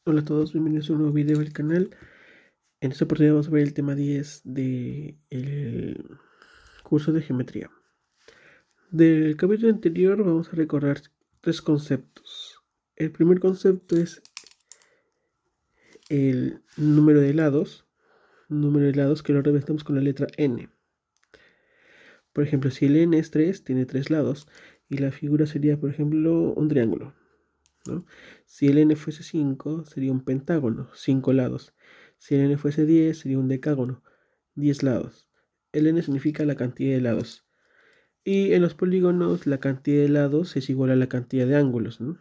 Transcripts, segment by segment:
Hola a todos, bienvenidos a un nuevo video del canal. En esta oportunidad vamos a ver el tema 10 del curso de geometría. Del capítulo anterior vamos a recordar tres conceptos. El primer concepto es el número de lados que lo representamos con la letra n. Por ejemplo, si el n es 3, tiene 3 lados y la figura sería, por ejemplo, un triángulo, ¿no? Si el n fuese 5, sería un pentágono, 5 lados. Si el n fuese 10, sería un decágono, 10 lados. El n significa la cantidad de lados. Y en los polígonos la cantidad de lados es igual a la cantidad de ángulos, ¿no?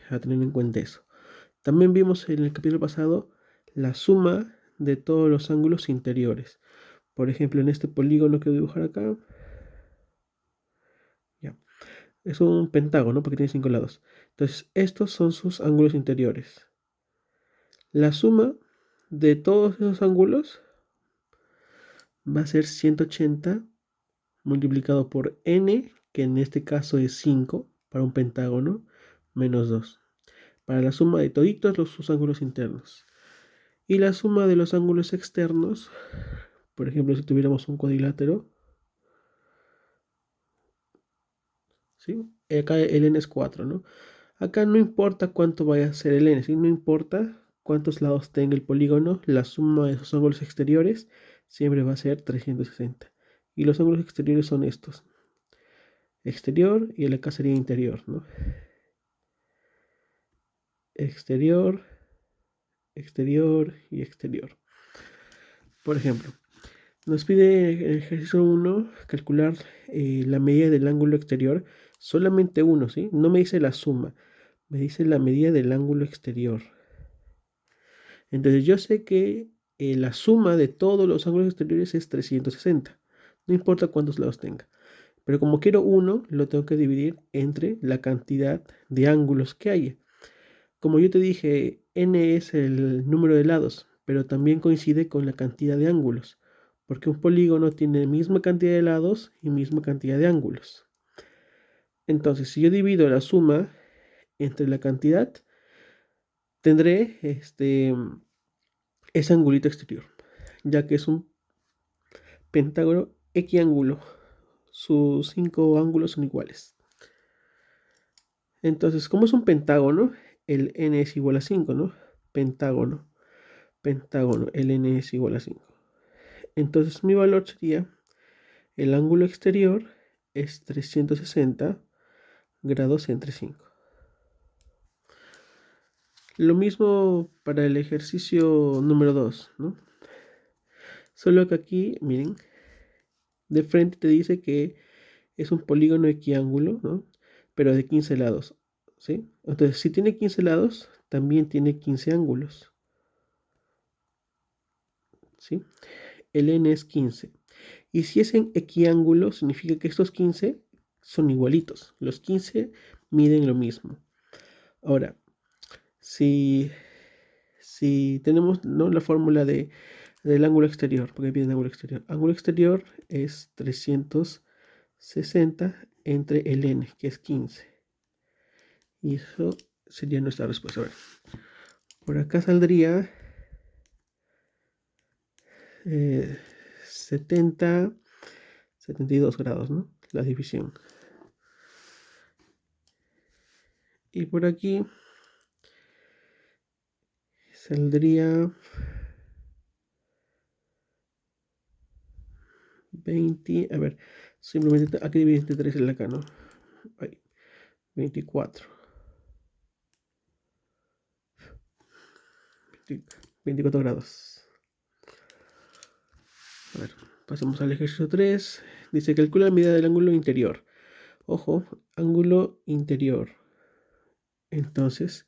A tener en cuenta eso. También vimos en el capítulo pasado la suma de todos los ángulos interiores. Por ejemplo, en este polígono que voy a dibujar acá, ya, es un pentágono porque tiene 5 lados. Entonces, estos son sus ángulos interiores. La suma de todos esos ángulos va a ser 180 multiplicado por n, que en este caso es 5 para un pentágono, menos 2, para la suma de toditos sus ángulos internos. Y la suma de los ángulos externos, por ejemplo, si tuviéramos un cuadrilátero, ¿sí? Acá el n es 4, ¿no? Acá no importa cuánto vaya a ser el n, ¿sí? No importa cuántos lados tenga el polígono, la suma de sus ángulos exteriores siempre va a ser 360. Y los ángulos exteriores son estos. Exterior y el acá sería interior, ¿no? Exterior, exterior y exterior. Por ejemplo, nos pide en el ejercicio 1 calcular la medida del ángulo exterior. Solamente uno, ¿sí? No me dice la suma, me dice la medida del ángulo exterior. Entonces yo sé que la suma de todos los ángulos exteriores es 360. No importa cuántos lados tenga. Pero como quiero uno, lo tengo que dividir entre la cantidad de ángulos que haya. Como yo te dije, n es el número de lados, pero también coincide con la cantidad de ángulos, porque un polígono tiene misma cantidad de lados y misma cantidad de ángulos. Entonces, si yo divido la suma entre la cantidad, tendré ese angulito exterior, ya que es un pentágono equiángulo. Sus 5 ángulos son iguales. Entonces, como es un pentágono, el n es igual a 5, ¿no? Pentágono, pentágono, el n es igual a 5. Entonces mi valor sería, el ángulo exterior es 360 grados entre 5. Lo mismo para el ejercicio número 2, ¿no? Solo que aquí, miren, de frente te dice que es un polígono equiángulo, ¿no? Pero de 15 lados, ¿sí? Entonces, si tiene 15 lados, también tiene 15 ángulos, ¿sí? El n es 15. Y si es en equiángulo, significa que estos 15 son igualitos. Los 15 miden lo mismo. Ahora, si, si tenemos, ¿no?, la fórmula del ángulo exterior, porque piden ángulo exterior. Ángulo exterior es 360 entre el n, que es 15. Y eso sería nuestra respuesta. A ver, por acá saldría 70, 72 grados, ¿no? La división. Y por aquí saldría 20, a ver, simplemente aquí dividir entre 3 en acá, ¿no? Ahí, 24. 24 grados. A ver, pasemos al ejercicio 3. Dice, calcula la medida del ángulo interior. Ojo, ángulo interior. Entonces,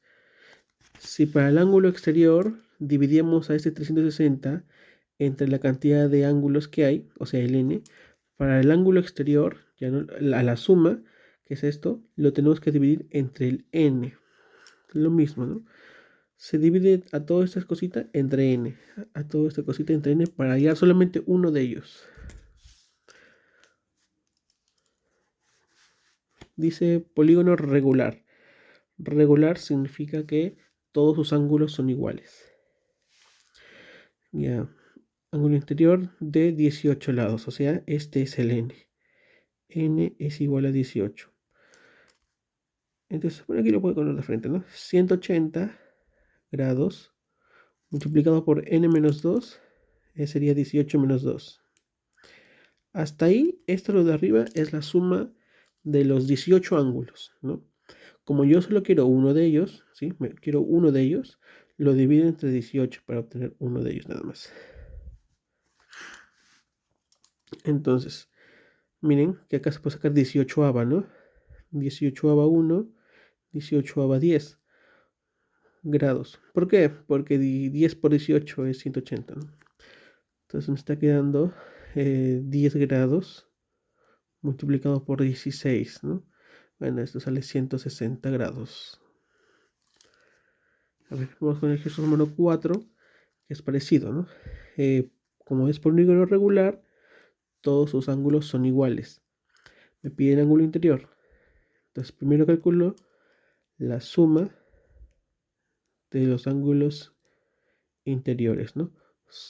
si para el ángulo exterior dividimos a este 360 entre la cantidad de ángulos que hay, o sea, el n, para el ángulo exterior, ya no, a la suma, que es esto, lo tenemos que dividir entre el n. Lo mismo, ¿no? Se divide a todas estas cositas entre n, a toda esta cosita entre n para hallar solamente uno de ellos. Dice polígono regular. Regular significa que todos sus ángulos son iguales. Ya, ángulo interior de 18 lados, o sea, este es el n. N es igual a 18. Entonces, por aquí lo puedo poner de frente, ¿no? 180 grados multiplicado por n menos 2 sería 18 menos 2. Hasta ahí, esto lo de arriba es la suma de los 18 ángulos, ¿no? Como yo solo quiero uno de ellos, ¿sí? Quiero uno de ellos, lo divido entre 18 para obtener uno de ellos nada más. Entonces, miren que acá se puede sacar 18ava, ¿no? 18ava 1, 18ava 10 grados. ¿Por qué? Porque 10 por 18 es 180, ¿no? Entonces me está quedando 10 grados multiplicado por 16, ¿no? Bueno, esto sale 160 grados. A ver, vamos con el ejercicio número 4, que es parecido, ¿no? Como es polígono regular, todos sus ángulos son iguales. Me pide el ángulo interior. Entonces, primero calculo la suma de los ángulos interiores, ¿no?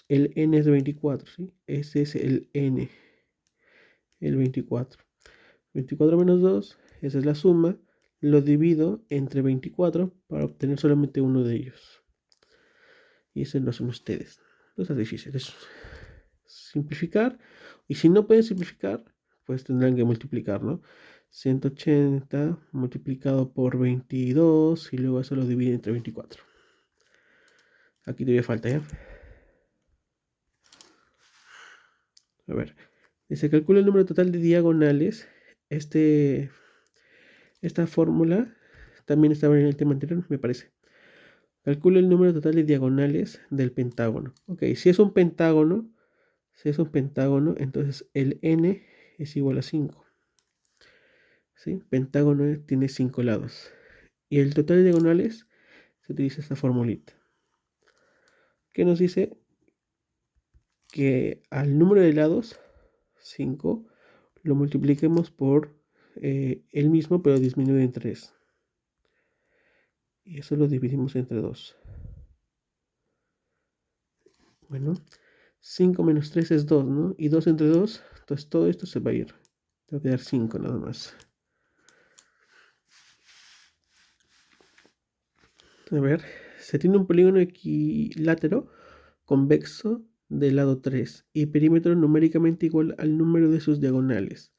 El n es de 24, ¿sí? Ese es el n, el 24. 24 menos 2, esa es la suma. Lo divido entre 24 para obtener solamente uno de ellos. Y ese no son ustedes. No es difícil, es simplificar. Y si no pueden simplificar, pues tendrán que multiplicar, ¿no? 180 multiplicado por 22 y luego eso lo divide entre 24. Aquí todavía falta, ¿ya? A ver, se calcula el número total de diagonales. Esta fórmula también estaba en el tema anterior, me parece. Calcula el número total de diagonales del pentágono. Ok, si es un pentágono, entonces el n es igual a 5. ¿Sí? Pentágono tiene 5 lados. Y el total de diagonales se utiliza esta formulita, que nos dice que al número de lados, 5, lo multipliquemos por el mismo, pero disminuye en 3. Y eso lo dividimos entre 2. Bueno, 5 menos 3 es 2, ¿no? Y 2 entre 2, entonces todo esto se va a ir. Te va a quedar 5 nada más. A ver, se tiene un polígono equilátero convexo del lado 3 y perímetro numéricamente igual al número de sus diagonales.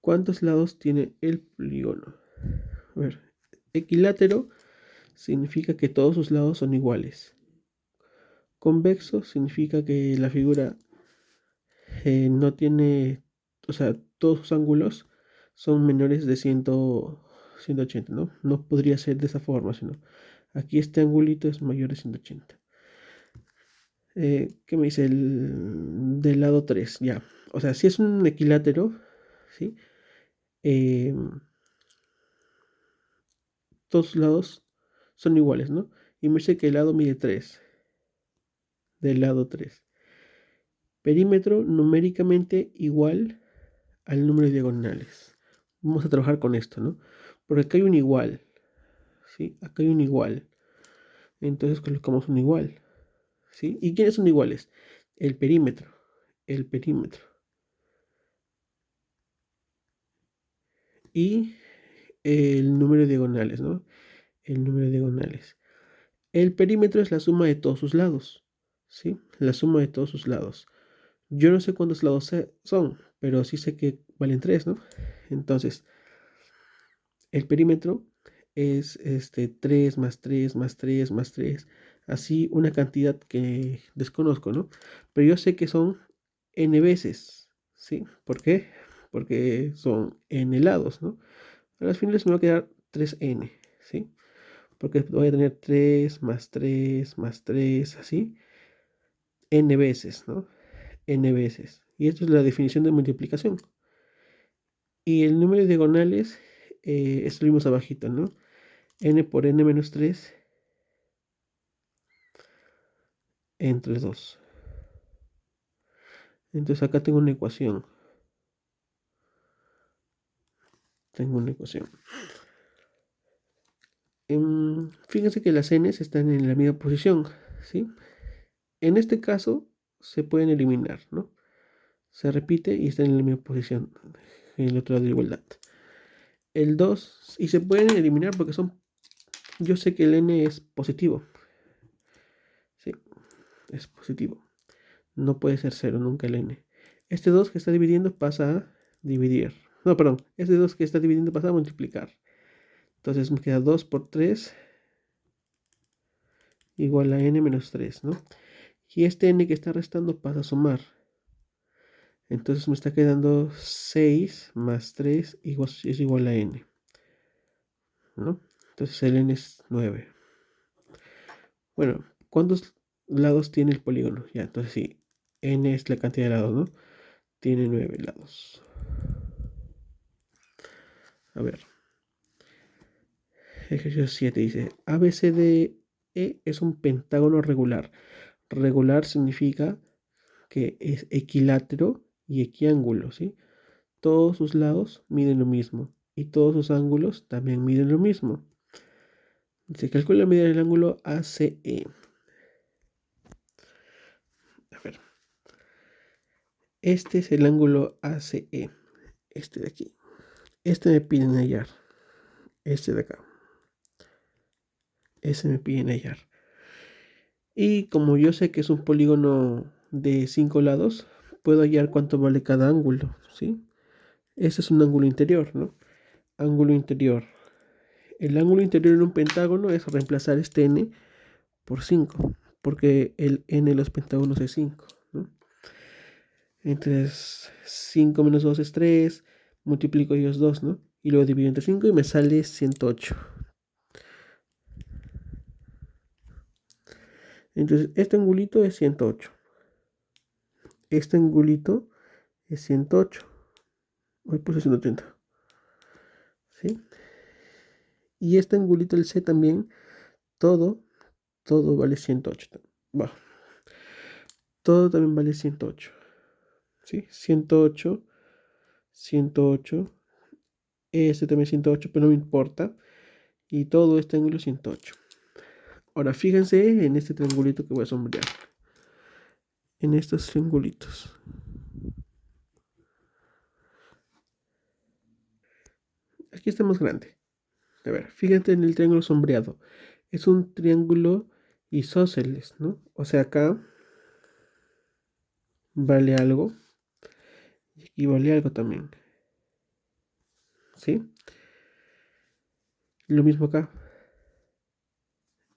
¿Cuántos lados tiene el polígono? A ver, equilátero significa que todos sus lados son iguales. Convexo significa que la figura no tiene, o sea, todos sus ángulos son menores de 180, ¿no? No podría ser de esa forma, sino aquí este angulito es mayor de 180. ¿Qué me dice? El del lado 3, ya. O sea, si es un equilátero, ¿sí? Todos lados son iguales, ¿no? Y me dice que el lado mide 3. Del lado 3. Perímetro numéricamente igual al número de diagonales. Vamos a trabajar con esto, ¿no? Porque acá hay un igual, ¿sí? Acá hay un igual. Entonces colocamos un igual, ¿sí? ¿Y quiénes son iguales? El perímetro. El perímetro. Y el número de diagonales, ¿no? El número de diagonales. El perímetro es la suma de todos sus lados, ¿sí? La suma de todos sus lados. Yo no sé cuántos lados son, pero sí sé que valen 3, ¿no? Entonces, el perímetro es 3 más 3 más 3 más 3, así una cantidad que desconozco, ¿no? Pero yo sé que son n veces, ¿sí? ¿Por qué? Porque son n lados, ¿no? A las finales me va a quedar 3n, ¿sí? Porque voy a tener 3 más 3 más 3, así, n veces, ¿no? N veces. Y esto es la definición de multiplicación. Y el número de diagonales, esto lo vimos abajito, ¿no? N por n menos 3 entre 2. Entonces acá tengo una ecuación. Tengo una ecuación. Fíjense que las n's están en la misma posición, ¿sí? En este caso se pueden eliminar, ¿no? Se repite y están en la misma posición, en el otro lado de igualdad. El 2, y se pueden eliminar porque yo sé que el n es positivo, ¿sí? Es positivo. No puede ser 0 nunca el n. Este 2 que está dividiendo pasa a dividir. No, perdón. Este 2 que está dividiendo pasa a multiplicar. Entonces me queda 2 por 3 igual a n menos 3, ¿no? Y este n que está restando pasa a sumar. Entonces me está quedando 6 más 3 es igual a n, ¿no? Entonces el n es 9. Bueno, ¿cuántos lados tiene el polígono? Ya, entonces sí, n es la cantidad de lados, ¿no? Tiene 9 lados. A ver. Ejercicio 7 dice, ABCDE es un pentágono regular. Regular significa que es equilátero y equiángulo, ¿sí? Todos sus lados miden lo mismo y todos sus ángulos también miden lo mismo. Se calcula la medida del ángulo ACE. A ver, este es el ángulo ACE, este de aquí. Este me piden hallar, este de acá. Ese me piden hallar. Y como yo sé que es un polígono de 5 lados, puedo hallar cuánto vale cada ángulo, ¿sí? Ese es un ángulo interior, ¿no? Ángulo interior. El ángulo interior en un pentágono es reemplazar este n por 5, porque el n de los pentágonos es 5, ¿no? Entonces, 5 menos 2 es 3, multiplico ellos 2, ¿no? Y luego divido entre 5 y me sale 108. Entonces, este angulito es 108. Este angulito es 108. Hoy puse 180. ¿Sí? Y este angulito del C también, todo vale 108. Bueno, todo también vale 108. ¿Sí? 108, 108. Este también 108, pero no me importa. Y todo este ángulo 108. Ahora fíjense en este triangulito que voy a sombrear. En estos triangulitos. Aquí está más grande. A ver, fíjate en el triángulo sombreado. Es un triángulo isósceles, ¿no? O sea, acá vale algo. Y aquí vale algo también. ¿Sí? Lo mismo acá.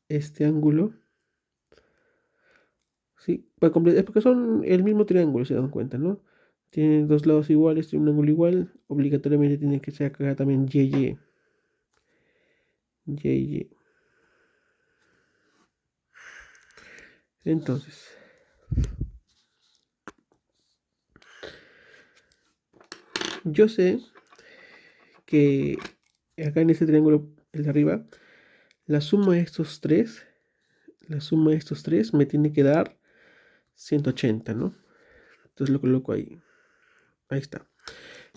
Este ángulo. ¿Sí? Es porque son el mismo triángulo, se dan cuenta, ¿no? Tienen dos lados iguales, tiene un ángulo igual. Obligatoriamente tiene que ser acá también y. Y. Entonces, yo sé que acá en este triángulo, el de arriba, la suma de estos tres, me tiene que dar 180, ¿no? Entonces lo coloco ahí. Ahí está.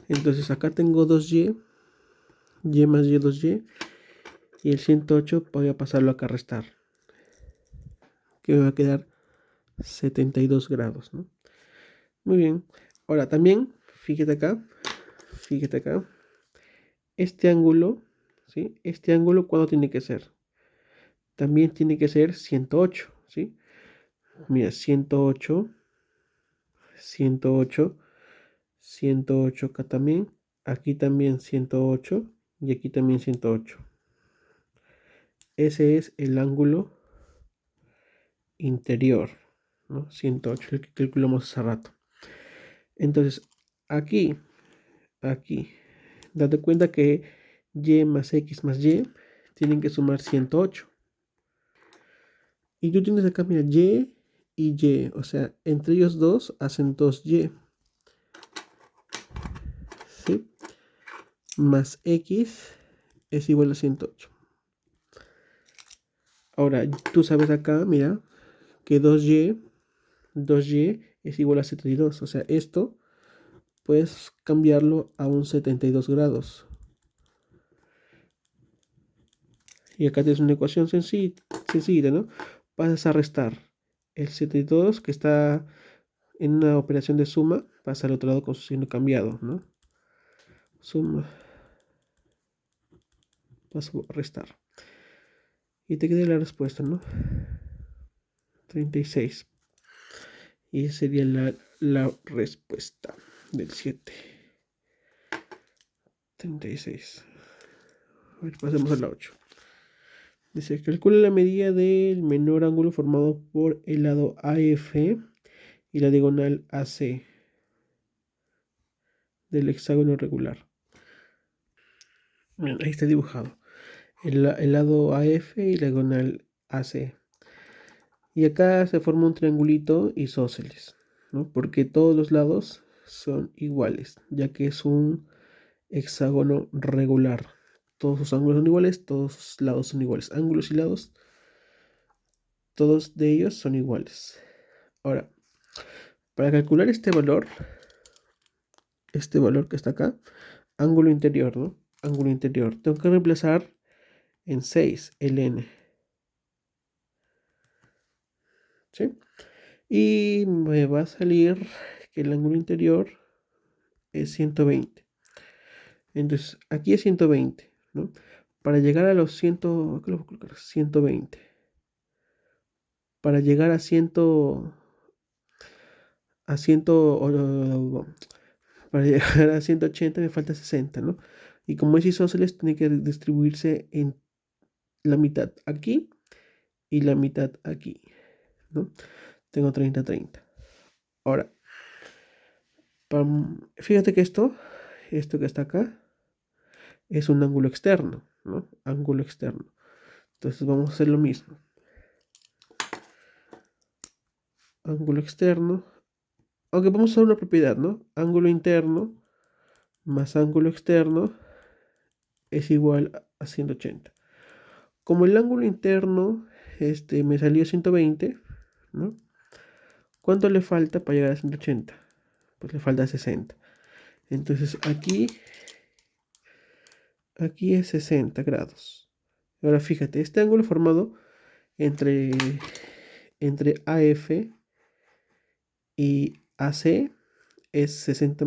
Entonces acá tengo 2y, y más y 2y, y el 108 voy a pasarlo acá a restar, que me va a quedar 72 grados, ¿no? Muy bien. Ahora también, fíjate acá, este ángulo, ¿sí? Este ángulo, ¿cuándo tiene que ser? También tiene que ser 108, ¿sí? Mira, 108, 108, 108 acá también, aquí también 108 y aquí también 108. Ese es el ángulo interior, ¿no? 108, el que calculamos hace rato. Entonces, aquí, date cuenta que y más x más y tienen que sumar 108. Y tú tienes acá, mira, y, o sea, entre ellos dos hacen 2y, ¿sí? Más x es igual a 108. Ahora, tú sabes acá, mira, que 2y es igual a 72. O sea, esto puedes cambiarlo a un 72 grados. Y acá tienes una ecuación sencilla, ¿no? Pasas a restar el 72 que está en una operación de suma, pasa al otro lado con su signo cambiado, ¿no? Suma, paso a restar. Y te queda la respuesta, ¿no? 36. Y esa sería la respuesta del 7. 36. A ver, pasemos a la 8. Dice, calcula la medida del menor ángulo formado por el lado AF y la diagonal AC del hexágono regular. Bien, ahí está dibujado. El lado AF y la diagonal AC. Y acá se forma un triangulito isósceles, ¿no? Porque todos los lados son iguales, ya que es un hexágono regular. Todos sus ángulos son iguales, todos sus lados son iguales. Ángulos y lados, todos de ellos son iguales. Ahora, para calcular este valor que está acá, ángulo interior, ¿no? Ángulo interior. Tengo que reemplazar en 6 el n. ¿Sí? Y me va a salir que el ángulo interior es 120. Entonces, aquí es 120, ¿no? Para llegar a los 100, ¿qué lo voy a colocar? 120. Para llegar a 100, a 100, para llegar a 180 me falta 60, ¿no? Y como es isósceles, tiene que distribuirse en la mitad aquí y la mitad aquí, ¿no? Tengo 30, 30. Ahora, fíjate que esto que está acá, es un ángulo externo, ¿no? Ángulo externo. Entonces vamos a hacer lo mismo. Ángulo externo. Aunque vamos a usar una propiedad, ¿no? Ángulo interno más ángulo externo es igual a 180. Como el ángulo interno me salió 120, ¿no? ¿Cuánto le falta para llegar a 180? Pues le falta 60. Entonces aquí es 60 grados. Ahora fíjate, este ángulo formado entre, entre AF y AC es 60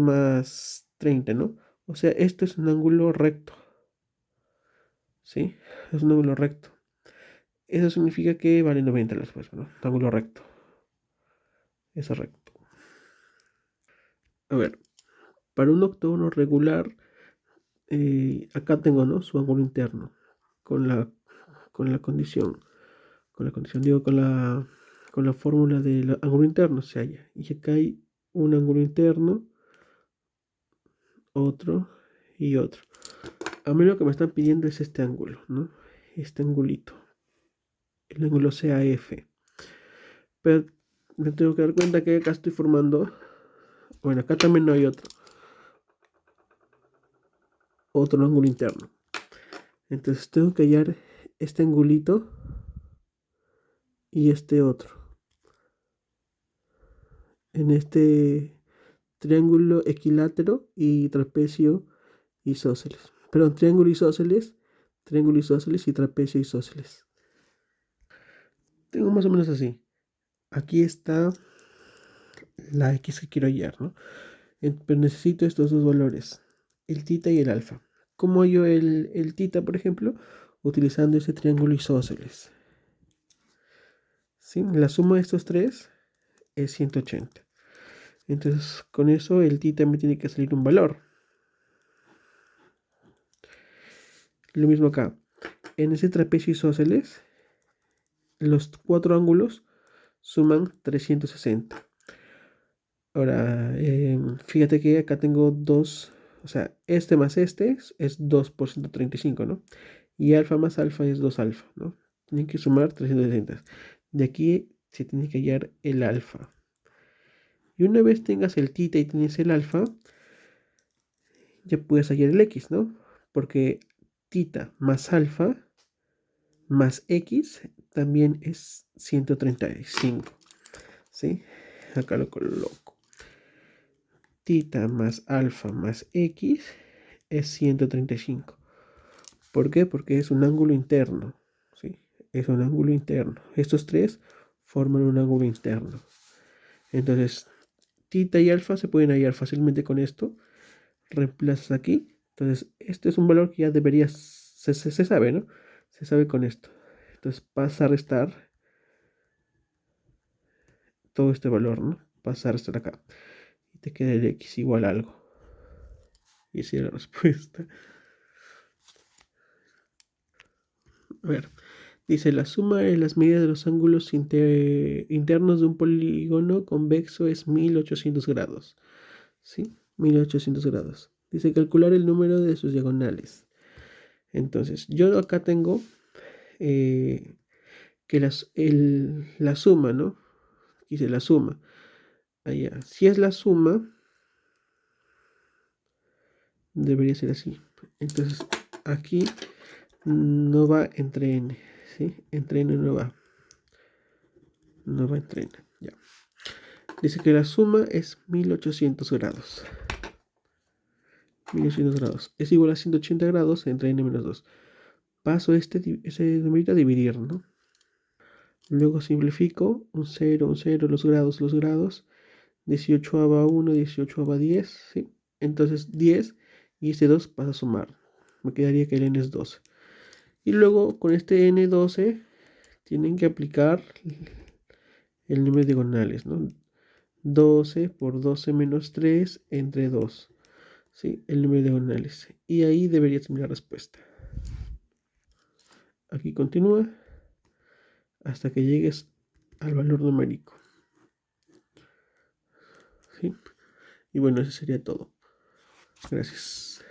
más 30, ¿no? O sea, esto es un ángulo recto, ¿sí? Es un ángulo recto. Eso significa que vale 90 la respuesta, ¿no? Un ángulo recto. Eso es recto. A ver, para un octógono regular, acá tengo, ¿no? Su ángulo interno con la, con la condición. Con la condición, digo, con la fórmula del ángulo interno se halla. Y acá hay un ángulo interno, otro y otro. A mí lo que me están pidiendo es este ángulo, ¿no? Este angulito. El ángulo CAF. Pero me tengo que dar cuenta que acá estoy formando. Bueno, acá también no hay otro ángulo interno. Entonces tengo que hallar este angulito y este otro. En este triángulo equilátero y trapecio isósceles. Perdón, triángulo isósceles y trapecio isósceles. Tengo más o menos así. Aquí está la X que quiero hallar, ¿no? Pero necesito estos dos valores, el tita y el alfa. ¿Cómo hallo el tita, por ejemplo? Utilizando ese triángulo isósceles. ¿Sí? La suma de estos tres es 180. Entonces, con eso el tita me tiene que salir un valor. Lo mismo acá. En ese trapecio isósceles, los cuatro ángulos suman 360. Ahora, fíjate que acá tengo dos, o sea, este más este es 2 por 135, ¿no? Y alfa más alfa es 2 alfa, ¿no? Tienen que sumar 360. De aquí se tiene que hallar el alfa. Y una vez tengas el tita y tienes el alfa, ya puedes hallar el x, ¿no? Porque tita más alfa más x también es 135, ¿sí? Acá lo coloco. Tita más alfa más x es 135. ¿Por qué? Porque es un ángulo interno, ¿sí? Es un ángulo interno. Estos tres forman un ángulo interno. Entonces, tita y alfa se pueden hallar fácilmente con esto. Reemplazas aquí. Entonces, este es un valor que ya deberías, se sabe, ¿no? Se sabe con esto. Entonces, pasa a restar todo este valor, ¿no? Pasa a restar acá. Y te queda el x igual a algo. Y esa es la respuesta. A ver, dice la suma de las medidas de los ángulos internos de un polígono convexo es 1800 grados. ¿Sí? 1800 grados. Dice calcular el número de sus diagonales. Entonces, yo acá tengo que la suma, ¿no? Dice la suma. Allá. Si es la suma, debería ser así. Entonces, aquí no va entre n. ¿Sí? Entre n no va. No va entre n. Ya. Dice que la suma es 1800 grados. 1800 grados. Es igual a 180 grados entre n menos 2. Paso ese numerito a dividir, ¿no? Luego simplifico. Un 0, los grados. 18 a 1, 18 a 10, ¿sí? Entonces 10 y este 2 pasa a sumar. Me quedaría que el n es 12. Y luego con este n12 tienen que aplicar el número de diagonales, ¿no? 12 por 12 menos 3 entre 2. ¿Sí? El número de diagonales. Y ahí debería tener la respuesta. Aquí continúa hasta que llegues al valor numérico. ¿Sí? Y bueno, eso sería todo. Gracias.